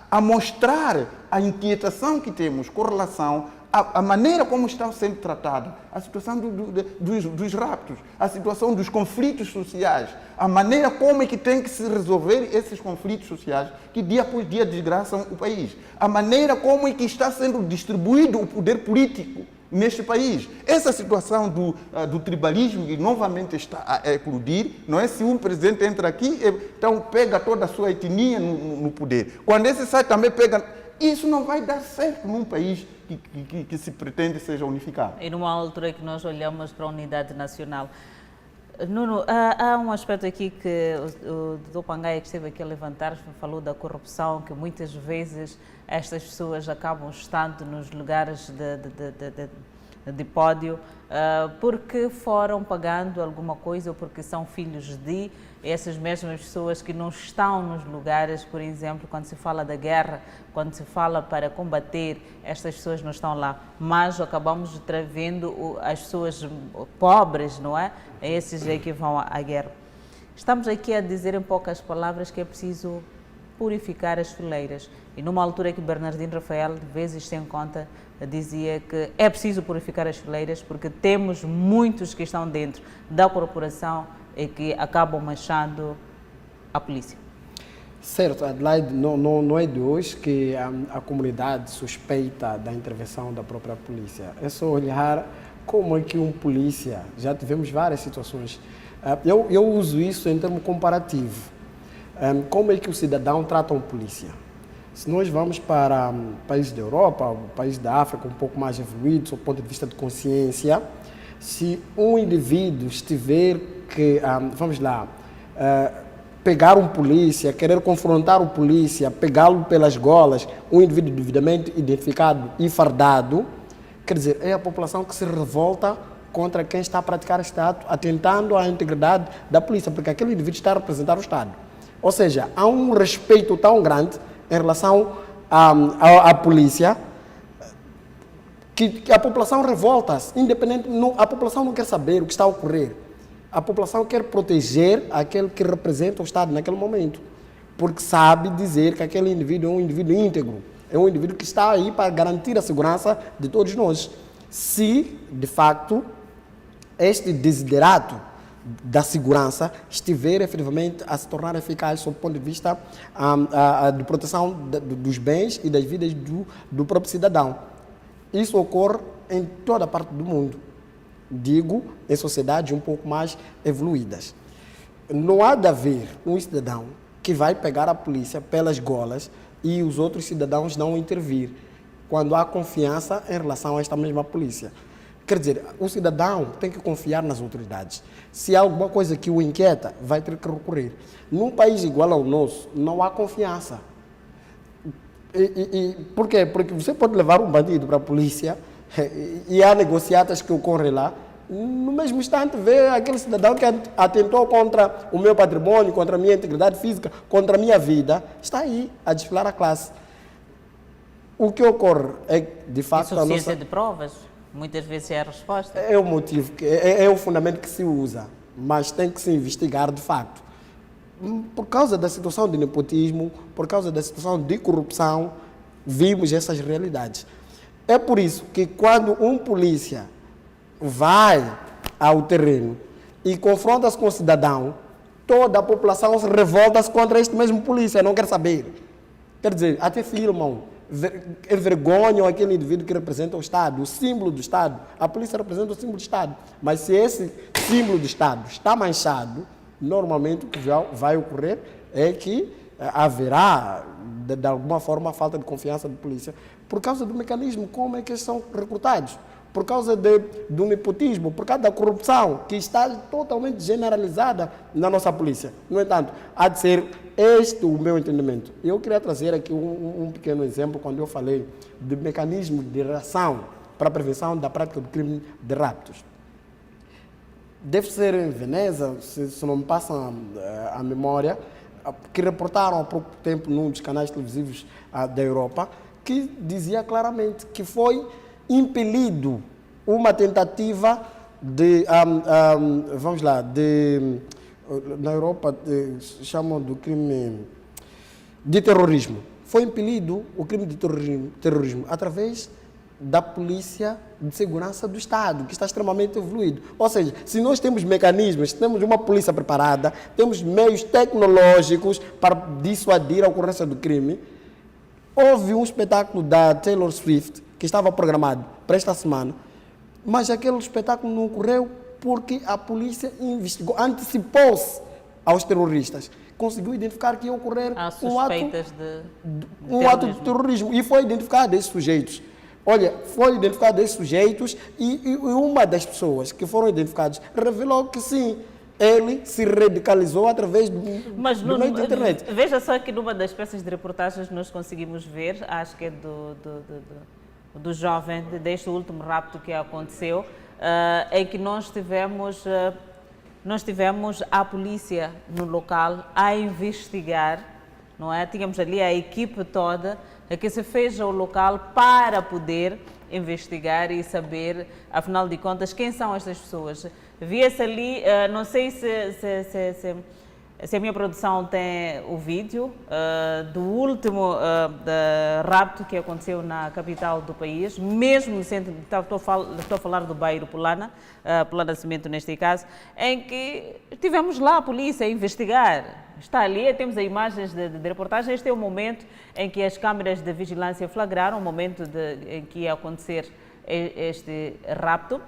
a mostrar a inquietação que temos com relação à maneira como está sendo tratada a situação dos raptos, a situação dos conflitos sociais, a maneira como é que tem que se resolver esses conflitos sociais que dia após dia desgraçam o país, a maneira como é que está sendo distribuído o poder político neste país. Essa situação do tribalismo que novamente está a eclodir, não é? Se um presidente entra aqui, então pega toda a sua etnia no poder. Quando esse sai, também pega Isso não vai dar certo num país que se pretende seja unificado. E numa altura que nós olhamos para a unidade nacional. Nuno, há um aspecto aqui que o Dr. Pangaia, que esteve aqui a levantar, falou da corrupção, que muitas vezes estas pessoas acabam estando nos lugares de pódio porque foram pagando alguma coisa ou porque são filhos de essas mesmas pessoas que não estão nos lugares, por exemplo, quando se fala da guerra, quando se fala para combater, estas pessoas não estão lá, mas acabamos vendo as pessoas pobres, não é? Esses aí que vão à guerra. Estamos aqui a dizer em poucas palavras que é preciso purificar as fileiras. E numa altura que Bernardino Rafael, de vezes sem conta, dizia que é preciso purificar as fileiras porque temos muitos que estão dentro da corporação e que acabam manchando a polícia. Certo, Adelaide, não é de hoje que a comunidade suspeita da intervenção da própria polícia. É só olhar como é que um polícia, já tivemos várias situações, eu uso isso em termo comparativo. Como é que o cidadão trata um polícia? Se nós vamos para países da Europa, países da África um pouco mais evoluídos, do ponto de vista de consciência, se um indivíduo estiver que, vamos lá, pegar um polícia, querer confrontar o polícia, pegá-lo pelas golas, um indivíduo devidamente identificado e fardado, quer dizer, é a população que se revolta contra quem está a praticar este ato, atentando à integridade da polícia, porque aquele indivíduo está a representar o Estado. Ou seja, há um respeito tão grande em relação à polícia que a população revolta-se, independente, a população não quer saber o que está a ocorrer. A população quer proteger aquele que representa o Estado naquele momento, porque sabe dizer que aquele indivíduo é um indivíduo íntegro, é um indivíduo que está aí para garantir a segurança de todos nós. Se, de facto, este desiderato da segurança estiver efetivamente a se tornar eficaz sob o ponto de vista de proteção dos bens e das vidas do próprio cidadão. Isso ocorre em toda a parte do mundo, digo, em sociedades um pouco mais evoluídas. Não há de haver um cidadão que vai pegar a polícia pelas golas e os outros cidadãos não intervir, quando há confiança em relação a esta mesma polícia. Quer dizer, o cidadão tem que confiar nas autoridades. Se há alguma coisa que o inquieta, vai ter que recorrer. Num país igual ao nosso, não há confiança. Por quê? Porque você pode levar um bandido para a polícia e há negociatas que ocorrem lá. No mesmo instante, vê aquele cidadão que atentou contra o meu patrimônio, contra a minha integridade física, contra a minha vida, está aí a desfilar a classe. O que ocorre é, de fato, insuficiência de provas? Muitas vezes é a resposta. É o motivo, é o fundamento que se usa, mas tem que se investigar de facto. Por causa da situação de nepotismo, por causa da situação de corrupção, vimos essas realidades. É por isso que quando um polícia vai ao terreno e confronta-se com o cidadão, toda a população se revolta-se contra este mesmo polícia, não quer saber. Quer dizer, até filmam, envergonham aquele indivíduo que representa o Estado, o símbolo do Estado. A polícia representa o símbolo do Estado. Mas se esse símbolo do Estado está manchado, normalmente o que vai ocorrer é que haverá, de alguma forma, falta de confiança da polícia. Por causa do mecanismo, como é que eles são recrutados? Por causa do nepotismo, por causa da corrupção, que está totalmente generalizada na nossa polícia. No entanto, há de ser este o meu entendimento. Eu queria trazer aqui um pequeno exemplo, quando eu falei do mecanismo de reação para a prevenção da prática do crime de raptos. Deve ser em Veneza, se não me passa a memória, que reportaram há pouco tempo num dos canais televisivos da Europa, que dizia claramente que foi impelido uma tentativa de, vamos lá, na Europa chamam do crime de terrorismo. Foi impelido o crime de terrorismo através da polícia de segurança do Estado, que está extremamente evoluído. Ou seja, se nós temos mecanismos, temos uma polícia preparada, temos meios tecnológicos para dissuadir a ocorrência do crime. Houve um espetáculo da Taylor Swift que estava programado para esta semana, mas aquele espetáculo não ocorreu porque a polícia investigou, antecipou-se aos terroristas, conseguiu identificar que ia ocorrer um ato de terrorismo e foi identificado esses sujeitos. Olha, foi identificado esses sujeitos e uma das pessoas que foram identificadas revelou que sim, ele se radicalizou através do meio da internet. Veja só que numa das peças de reportagens nós conseguimos ver, acho que é do jovem, deste último rapto que aconteceu, em que nós tivemos a polícia no local a investigar, não é? Tínhamos ali a equipe toda que se fez ao local para poder investigar e saber, afinal de contas, quem são estas pessoas. Via-se ali, não sei se a minha produção tem o vídeo do último rapto que aconteceu na capital do país, mesmo sendo, estou a falar do bairro Pulana Cimento neste caso, em que tivemos lá a polícia a investigar. Está ali, temos as imagens de reportagem. Este é o momento em que as câmeras de vigilância flagraram, o momento em que ia acontecer este rapto.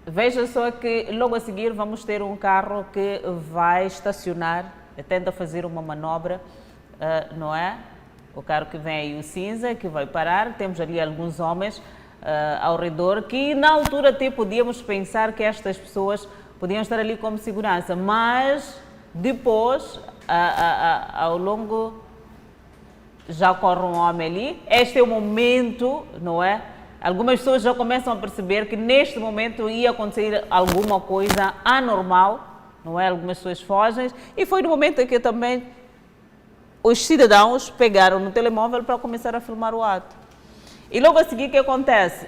Veja só que logo a seguir vamos ter um carro que vai estacionar, tenta fazer uma manobra, não é? O carro que vem aí, o cinza, que vai parar. Temos ali alguns homens ao redor que na altura até podíamos pensar que estas pessoas podiam estar ali como segurança, mas depois, ao longo, já corre um homem ali. Este é o momento, não é? Algumas pessoas já começam a perceber que neste momento ia acontecer alguma coisa anormal, não é? Algumas pessoas fogem e foi no momento em que também os cidadãos pegaram no telemóvel para começar a filmar o ato. E logo a seguir o que acontece?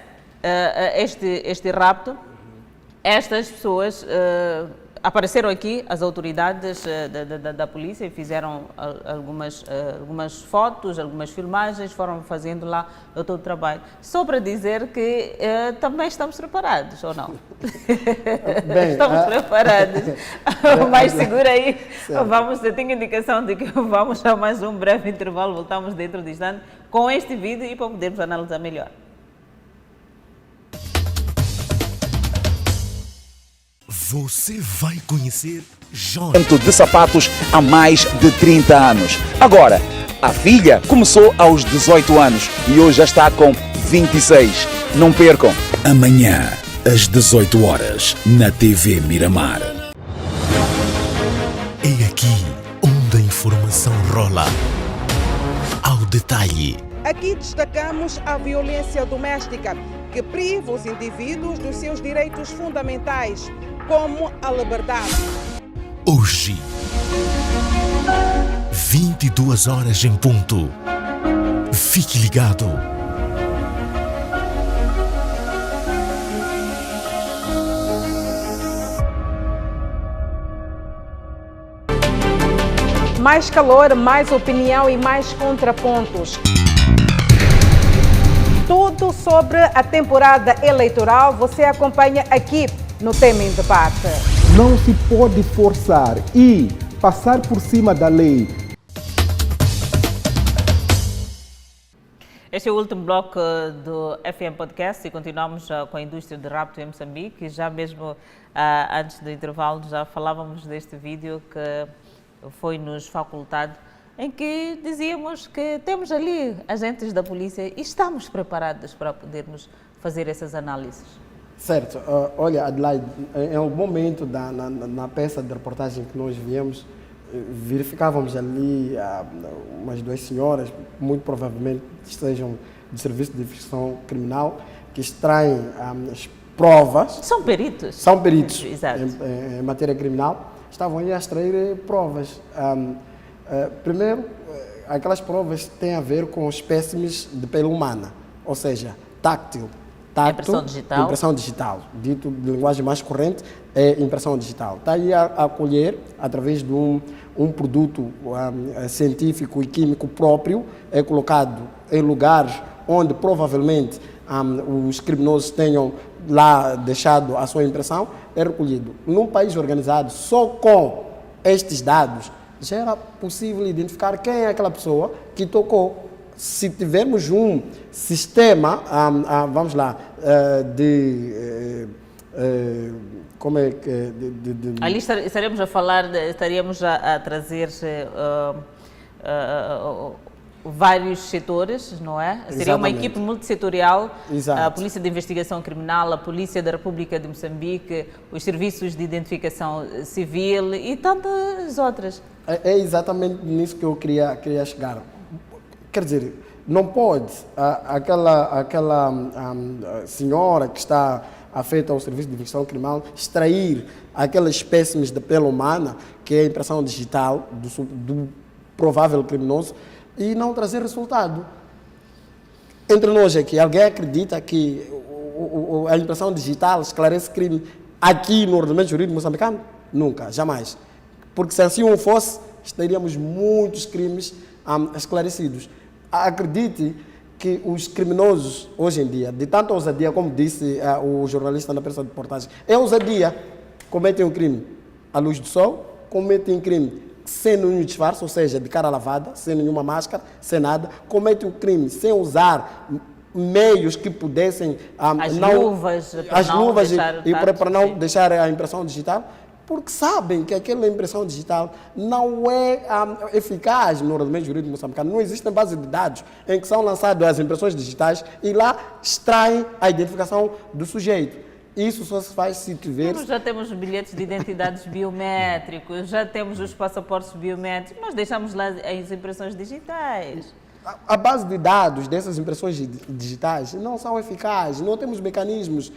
Este rapto, estas pessoas apareceram aqui, as autoridades da polícia, e fizeram algumas fotos, algumas filmagens, foram fazendo lá todo o trabalho. Só para dizer que também estamos preparados, ou não? Bem, estamos preparados. Mas segura aí, eu tenho indicação de que vamos a mais um breve intervalo, voltamos dentro de instante com este vídeo e para podermos analisar melhor. Você vai conhecer Jorge. De sapatos há mais de 30 anos. Agora, a filha começou aos 18 anos e hoje já está com 26. Não percam. Amanhã, às 18 horas, na TV Miramar. É aqui onde a informação rola. Ao detalhe. Aqui destacamos a violência doméstica, que priva os indivíduos dos seus direitos fundamentais, como a liberdade. Hoje, 22 horas em ponto. Fique ligado. Mais calor, mais opinião e mais contrapontos. Tudo sobre a temporada eleitoral você acompanha aqui no Tema em Debate. Não se pode forçar e passar por cima da lei. Este é o último bloco do FM Podcast e continuamos com a indústria de rapto em Moçambique. Já mesmo antes do intervalo já falávamos deste vídeo que foi-nos facultado, em que dizíamos que temos ali agentes da polícia e estamos preparados para podermos fazer essas análises. Certo. Olha, Adelaide, em algum momento na peça de reportagem que nós viemos, verificávamos ali umas duas senhoras, muito provavelmente estejam de serviço de investigação criminal, que extraem as provas. São peritos. São peritos em matéria criminal. Estavam aí a extrair provas. Primeiro, aquelas provas têm a ver com espécimes de pele humana, ou seja, táctil. Impressão digital. Dito de linguagem mais corrente, é impressão digital. Está aí a colher, através de um produto científico e químico próprio, é colocado em lugares onde provavelmente os criminosos tenham lá deixado a sua impressão, é recolhido. Num país organizado, só com estes dados, já era possível identificar quem é aquela pessoa que tocou. Se tivermos um sistema, vamos lá, como é que... Ali estaríamos a falar, estaríamos a trazer vários setores, não é? Seria uma equipe multissetorial, a Polícia de Investigação Criminal, a Polícia da República de Moçambique, os serviços de identificação civil e tantas outras. É exatamente nisso que eu queria chegar. Quer dizer, não pode aquela senhora que está afeita ao serviço de investigação criminal extrair aquelas espécimes de pele humana, que é a impressão digital do provável criminoso, e não trazer resultado. Entre nós aqui, alguém acredita que a impressão digital esclarece crime aqui no ordenamento jurídico moçambicano? Nunca, jamais. Porque se assim o fosse, teríamos muitos crimes esclarecidos. Acredite que os criminosos, hoje em dia, de tanta ousadia, como disse o jornalista na peça de reportagem, é ousadia. Cometem um crime à luz do sol, cometem um crime sem nenhum disfarce, ou seja, de cara lavada, sem nenhuma máscara, sem nada, comete um crime sem usar meios que pudessem... As luvas para não deixar a impressão digital, porque sabem que aquela impressão digital não é eficaz no ordenamento jurídico moçambicano. Não existem bases de dados em que são lançadas as impressões digitais e lá extraem a identificação do sujeito. Isso só se faz se tiver... Nós já temos os bilhetes de identidades biométricos, já temos os passaportes biométricos, nós deixamos lá as impressões digitais. A base de dados dessas impressões digitais não são eficazes, não temos mecanismos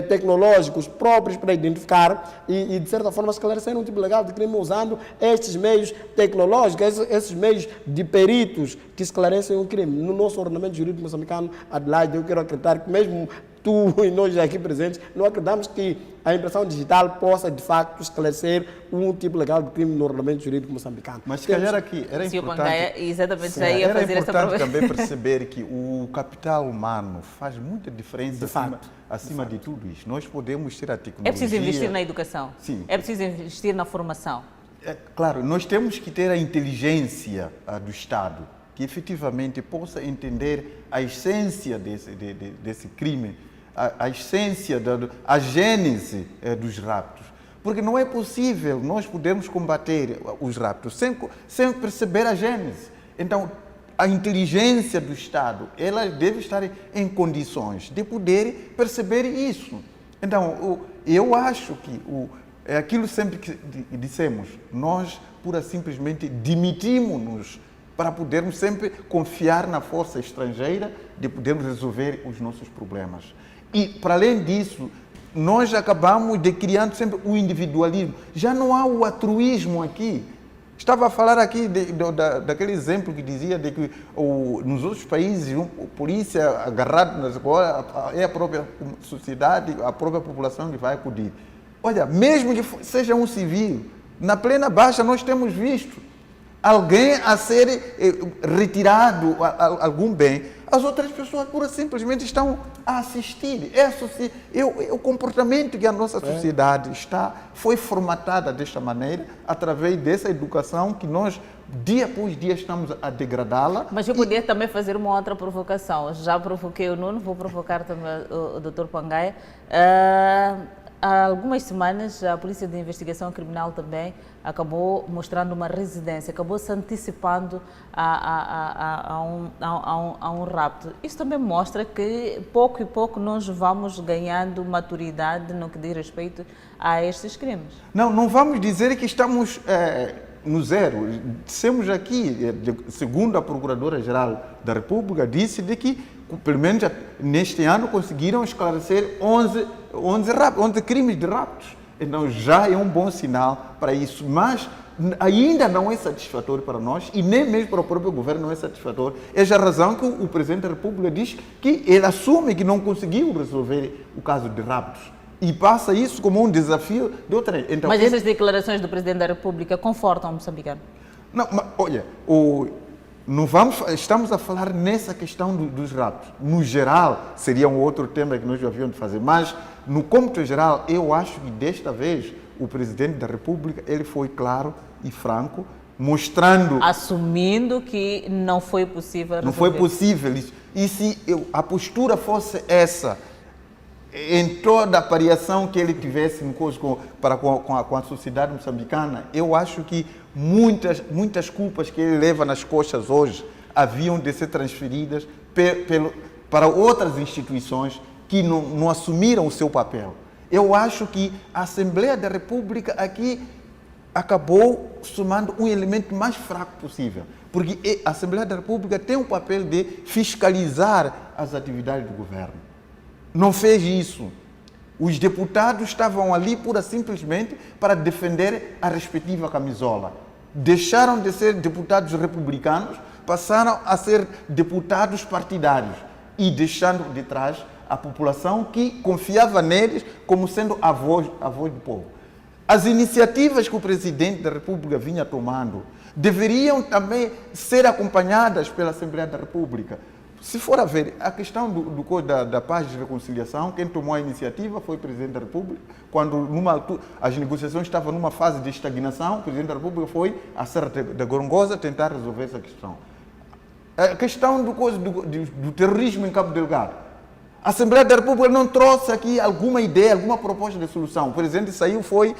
tecnológicos próprios para identificar e de certa forma, esclarecer um tipo legal de crime usando estes meios tecnológicos, esses meios de peritos que esclarecem o crime. No nosso ordenamento jurídico moçambicano, Adelaide, eu quero acreditar que mesmo tu e nós aqui presentes, não acreditamos que a impressão digital possa, de facto, esclarecer um tipo legal de crime no ordenamento jurídico moçambicano. Mas se calhar aqui era importante também perceber que o capital humano faz muita diferença acima de tudo isso. Nós podemos ter a tecnologia... É preciso investir na educação. Sim. É preciso investir na formação. Claro, nós temos que ter a inteligência do Estado, que efetivamente possa entender a essência desse crime, a essência, a gênese dos raptos. Porque não é possível nós podermos combater os raptos sem perceber a gênese. Então, a inteligência do Estado, ela deve estar em condições de poder perceber isso. Então, eu acho que é aquilo sempre que dissemos, nós pura simplesmente demitimos-nos para podermos sempre confiar na força estrangeira de podermos resolver os nossos problemas. E, para além disso, nós acabamos de criando sempre o individualismo. Já não há o altruísmo aqui. Estava a falar aqui daquele exemplo que dizia de que nos outros países a polícia agarrada nas escolas é a própria sociedade, a própria população que vai acudir. Olha, mesmo que seja um civil, na plena baixa nós temos visto alguém a ser retirado algum bem, as outras pessoas pura simplesmente estão a assistir. É o comportamento que a nossa sociedade foi formatada desta maneira, através dessa educação que nós, dia após dia, estamos a degradá-la. Mas eu podia também fazer uma outra provocação. Já provoquei o Nuno, vou provocar também o Dr. Pangaia. Há algumas semanas, a Polícia de Investigação Criminal também acabou mostrando uma residência, acabou se antecipando a um rapto. Isso também mostra que, pouco e pouco, nós vamos ganhando maturidade no que diz respeito a estes crimes. Não vamos dizer que estamos no zero. Dissemos aqui, segundo a Procuradora-Geral da República, disse de que, pelo menos neste ano, conseguiram esclarecer 11 crimes de raptos. Então já é um bom sinal para isso, mas ainda não é satisfatório para nós e nem mesmo para o próprio governo não é satisfatório. É a razão que o Presidente da República diz que ele assume que não conseguiu resolver o caso de raptos e passa isso como um desafio de outra. Então, mas essas declarações do Presidente da República confortam o moçambicano? Não, mas, olha, estamos a falar nessa questão dos raptos. No geral, seria um outro tema que nós já havíamos de fazer, mas no cômputo geral, eu acho que desta vez o Presidente da República ele foi claro e franco, mostrando... Assumindo que não foi possível resolver. Não foi possível isso. E se a postura fosse essa, em toda a variação que ele tivesse com a sociedade moçambicana, eu acho que muitas culpas que ele leva nas costas hoje haviam de ser transferidas para outras instituições que não assumiram o seu papel. Eu acho que a Assembleia da República aqui acabou somando um elemento mais fraco possível, porque a Assembleia da República tem o papel de fiscalizar as atividades do governo. Não fez isso. Os deputados estavam ali pura simplesmente para defender a respectiva camisola. Deixaram de ser deputados republicanos, passaram a ser deputados partidários e deixando de trás a população que confiava neles como sendo a voz do povo. As iniciativas que o presidente da República vinha tomando deveriam também ser acompanhadas pela Assembleia da República. Se for a ver, a questão do Código da Paz e Reconciliação, quem tomou a iniciativa foi o Presidente da República. Quando as negociações estavam numa fase de estagnação, o Presidente da República foi à Serra da Gorongosa tentar resolver essa questão. A questão do terrorismo em Cabo Delgado. A Assembleia da República não trouxe aqui alguma ideia, alguma proposta de solução. O Presidente saiu, foi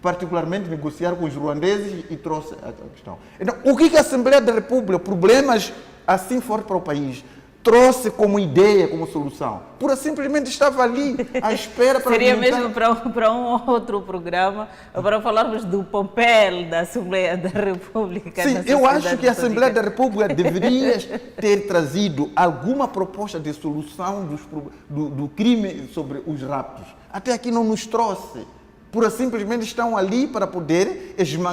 particularmente negociar com os ruandeses e trouxe a questão. Então, o que a Assembleia da República, problemas assim forte para o país, trouxe como ideia, como solução? Pura simplesmente estava ali à espera para... Seria mesmo para um outro programa, para falarmos do papel da Assembleia da República. Sim, eu acho que a Assembleia da República deveria ter trazido alguma proposta de solução do crime sobre os raptos. Até aqui não nos trouxe. Pura simplesmente estão ali para poder esmagar